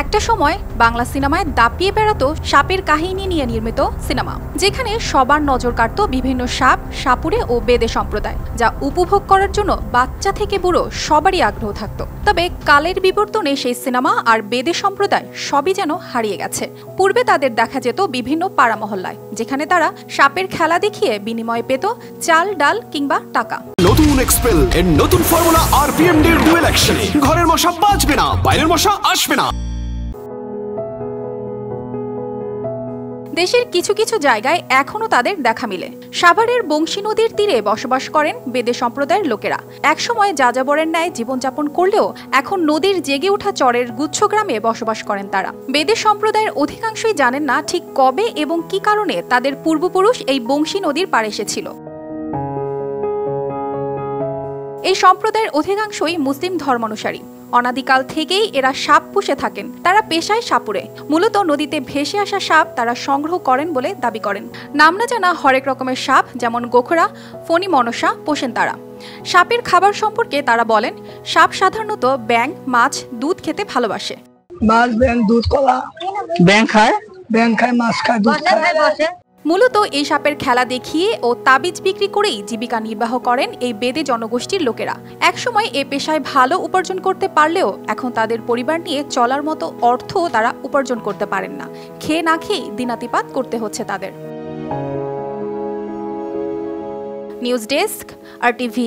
একটা সময় বাংলা সিনেমায় দাপিয়ে বেড়াতো সাপের কাহিনী নিয়ে নির্মিত সিনেমা, যেখানে সবার নজর কাড়ত বিভিন্ন সাপ, সাপুড়ে ও বেদে সম্প্রদায়, যা উপভোগ করার জন্য বাচ্চা থেকে বুড়ো সবারই আগ্রহ থাকত। তবে কালের বিবর্তনে সেই সিনেমা আর বেদে সম্প্রদায় সবই যেন হারিয়ে গেছে। পূর্বে তাদের দেখা যেত বিভিন্ন পাড়া মহল্লায়, যেখানে তারা সাপের খেলা দেখিয়ে বিনিময়ে পেত চাল, ডাল কিংবা টাকা। নতুন এক্সপেল এর নতুন ফর্মুলা আরপিএম এর ডুয়েল অ্যাকশনে ঘরের মশা বাঁচবে না, বাইরের মশা আসবে না। দেশের কিছু কিছু জায়গায় এখনো তাদের দেখা মিলে। সাভারের বংশী নদীর তীরে বসবাস করেন বেদে সম্প্রদায়ের লোকেরা। একসময় যাযাবরের ন্যায় জীবনযাপন করলেও এখন নদীর জেগে ওঠা চরের গুচ্ছ গ্রামে বসবাস করেন তারা। বেদে সম্প্রদায়ের অধিকাংশই জানেন না ঠিক কবে এবং কি কারণে তাদের পূর্বপুরুষ এই বংশী নদীর পাড়ে এসেছিল। এই সম্প্রদায়ের অধিকাংশই মুসলিম ধর্মানুসারী। অনাদিকাল থেকেই এরা সাপ পুষে থাকেন। তারা পেশায় সাপুড়ে, মূলত নদীতে ভেসে আসা সাপ তারা সংগ্রহ করেন বলে দাবি করেন। নাম না জানা হরেক রকমের সাপ, যেমন গোখরা, ফণী, মনসা পোষেন তারা। সাপের খাবার সম্পর্কে তারা বলেন, সাপ সাধারণত ব্যাঙ, মাছ, দুধ খেতে ভালোবাসে। মাছ, ব্যাঙ, দুধ, কলা। ব্যাঙ খায়, মাছ খায়, দুধ খায়। মূলত এই সাপের খেলা দেখিয়ে ও তাবিজ বিক্রি করেই জীবিকা নির্বাহ করেন এই বেদে জনগোষ্ঠীর লোকেরা। একসময় এ পেশায় ভালো উপার্জন করতে পারলেও এখন তাদের পরিবার নিয়ে চলার মতো অর্থ তারা উপার্জন করতে পারেন না। খেয়ে না খেয়ে দিনাতিপাত করতে হচ্ছে তাদের। News desk, RTV।